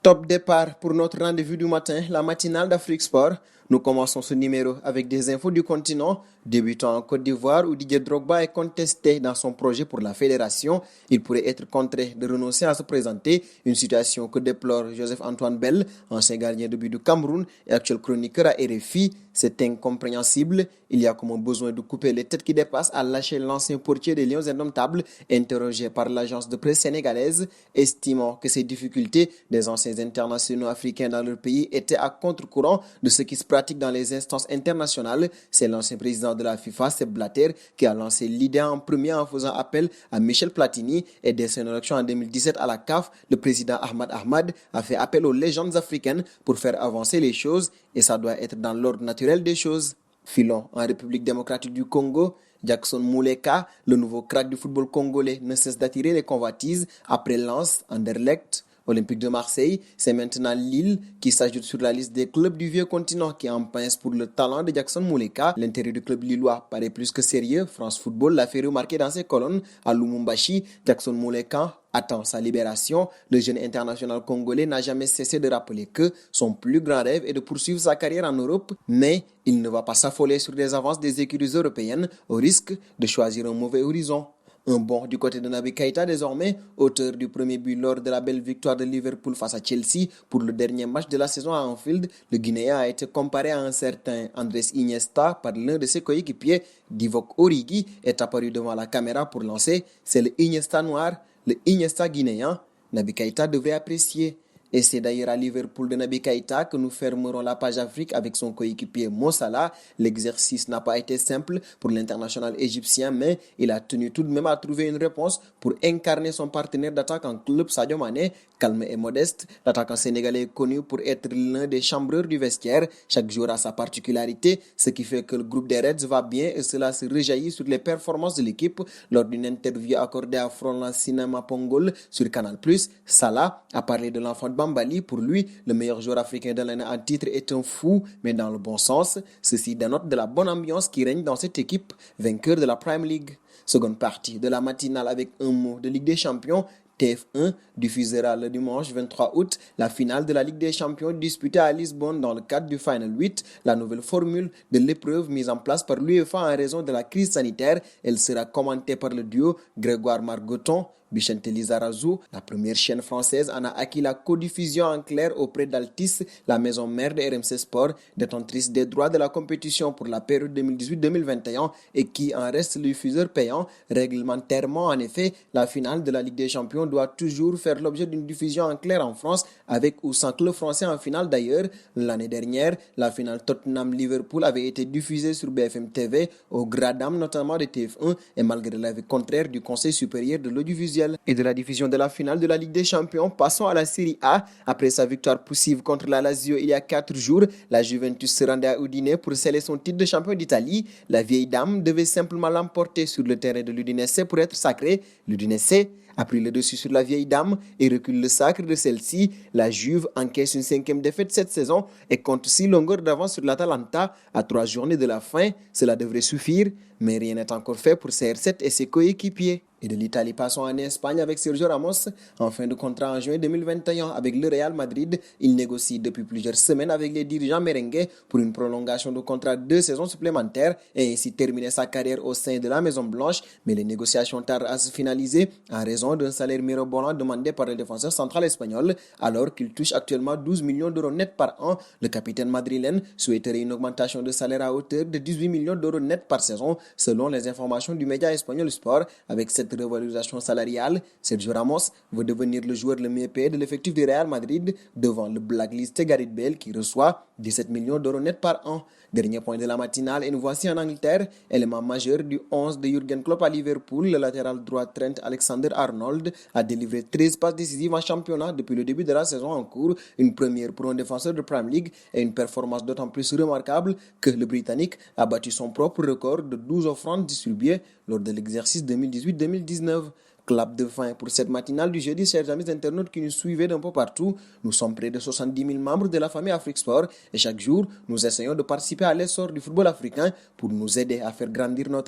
Top départ pour notre rendez-vous du matin, la matinale d'Afrique Sport. Nous commençons ce numéro avec des infos du continent. Débutant en Côte d'Ivoire où Didier Drogba est contesté dans son projet pour la fédération. Il pourrait être contraint de renoncer à se présenter, une situation que déplore Joseph-Antoine Bell, ancien gardien de but du Cameroun et actuel chroniqueur à RFI. C'est incompréhensible. Il y a comme un besoin de couper les têtes qui dépassent, à lâcher l'ancien portier des Lions indomptables, interrogé par l'agence de presse sénégalaise, estimant que ces difficultés des anciens internationaux africains dans leur pays étaient à contre-courant de ce qui se pratique dans les instances internationales. C'est l'ancien président de la FIFA, Sepp Blatter, qui a lancé l'idée en premier en faisant appel à Michel Platini, et dès son élection en 2017 à la CAF, le président Ahmad a fait appel aux légendes africaines pour faire avancer les choses, et ça doit être dans l'ordre naturel des choses. Filons en République démocratique du Congo. Jackson Muleka, le nouveau crack du football congolais, ne cesse d'attirer les convoitises après Lens, Anderlecht, Olympique de Marseille. C'est maintenant Lille qui s'ajoute sur la liste des clubs du vieux continent qui en pince pour le talent de Jackson Muleka. L'intérêt du club lillois paraît plus que sérieux. France Football l'a fait remarquer dans ses colonnes. À Lumumbashi, Jackson Muleka attend sa libération. Le jeune international congolais n'a jamais cessé de rappeler que son plus grand rêve est de poursuivre sa carrière en Europe, mais il ne va pas s'affoler sur les avances des écuries européennes au risque de choisir un mauvais horizon. Un bond du côté de Naby Keïta désormais, auteur du premier but lors de la belle victoire de Liverpool face à Chelsea pour le dernier match de la saison à Anfield. Le Guinéen a été comparé à un certain Andrés Iniesta par l'un de ses coéquipiers. Divock Origi est apparu devant la caméra pour lancer. C'est le Iniesta noir, le Iniesta guinéen. Naby Keïta devrait apprécier. Et c'est d'ailleurs à Liverpool de Naby Keïta que nous fermerons la page Afrique avec son coéquipier Mo Salah. L'exercice n'a pas été simple pour l'international égyptien, mais il a tenu tout de même à trouver une réponse pour incarner son partenaire d'attaque en club Sadio Mané. Calme et modeste, l'attaquant sénégalais est connu pour être l'un des chambreurs du vestiaire. Chaque joueur a sa particularité, ce qui fait que le groupe des Reds va bien, et cela se rejaillit sur les performances de l'équipe. Lors d'une interview accordée à Frontline Cinema Pongol sur Canal+, Salah a parlé de l'enfant de Bambali. Pour lui, le meilleur joueur africain de l'année en titre est un fou, mais dans le bon sens. Ceci dénote de la bonne ambiance qui règne dans cette équipe, vainqueur de la Prime League. Seconde partie de la matinale avec un mot de Ligue des Champions. TF1 diffusera le dimanche 23 août la finale de la Ligue des Champions disputée à Lisbonne dans le cadre du Final 8, la nouvelle formule de l'épreuve mise en place par l'UEFA en raison de la crise sanitaire. Elle sera commentée par le duo Grégoire Margoton, Bichente Lizarazu. La première chaîne française en a acquis la codiffusion en clair auprès d'Altis, la maison mère de RMC Sport, détentrice des droits de la compétition pour la période 2018-2021 et qui en reste le diffuseur payant. Réglementairement, en effet, la finale de la Ligue des Champions doit toujours faire l'objet d'une diffusion en clair en France, avec ou sans club français en finale d'ailleurs. L'année dernière, la finale Tottenham-Liverpool avait été diffusée sur BFM TV, au gradam notamment de TF1, et malgré l'avis contraire du Conseil supérieur de l'audiovisuel. Et de la diffusion de la finale de la Ligue des Champions, passons à la Série A. Après sa victoire poussive contre la Lazio il y a 4 jours, la Juventus se rendait à Udine pour sceller son titre de champion d'Italie. La vieille dame devait simplement l'emporter sur le terrain de l'Udinese pour être sacrée. L'Udinese a pris le dessus sur la vieille dame et recule le sacre de celle-ci. La Juve encaisse une 5e défaite cette saison et compte 6 longueurs d'avance sur l'Atalanta à 3 journées de la fin. Cela devrait suffire, mais rien n'est encore fait pour CR7 et ses coéquipiers. Et de l'Italie, passons en Espagne avec Sergio Ramos. En fin de contrat en juin 2021 avec le Real Madrid, il négocie depuis plusieurs semaines avec les dirigeants merengues pour une prolongation de contrat de 2 saisons supplémentaires et ainsi terminer sa carrière au sein de la Maison Blanche. Mais les négociations tardent à se finaliser en raison d'un salaire mirobolant demandé par le défenseur central espagnol. Alors qu'il touche actuellement 12 millions d'euros net par an, le capitaine madrilène souhaiterait une augmentation de salaire à hauteur de 18 millions d'euros net par saison, selon les informations du média espagnol Sport. Avec cette revalorisation salariale, Sergio Ramos veut devenir le joueur le mieux payé de l'effectif du Real Madrid devant le blacklisté Gareth Bale qui reçoit 17 millions d'euros net par an. Dernier point de la matinale et nous voici en Angleterre, élément majeur du 11 de Jürgen Klopp à Liverpool. Le latéral droit Trent Alexander-Arnold a délivré 13 passes décisives en championnat depuis le début de la saison en cours, une première pour un défenseur de Premier League et une performance d'autant plus remarquable que le Britannique a battu son propre record de 12 offrandes distribuées lors de l'exercice 2018-2019. Clap de fin pour cette matinale du jeudi, chers amis internautes qui nous suivaient d'un peu partout. Nous sommes près de 70 000 membres de la famille Afrique Sport et chaque jour, nous essayons de participer à l'essor du football africain pour nous aider à faire grandir notre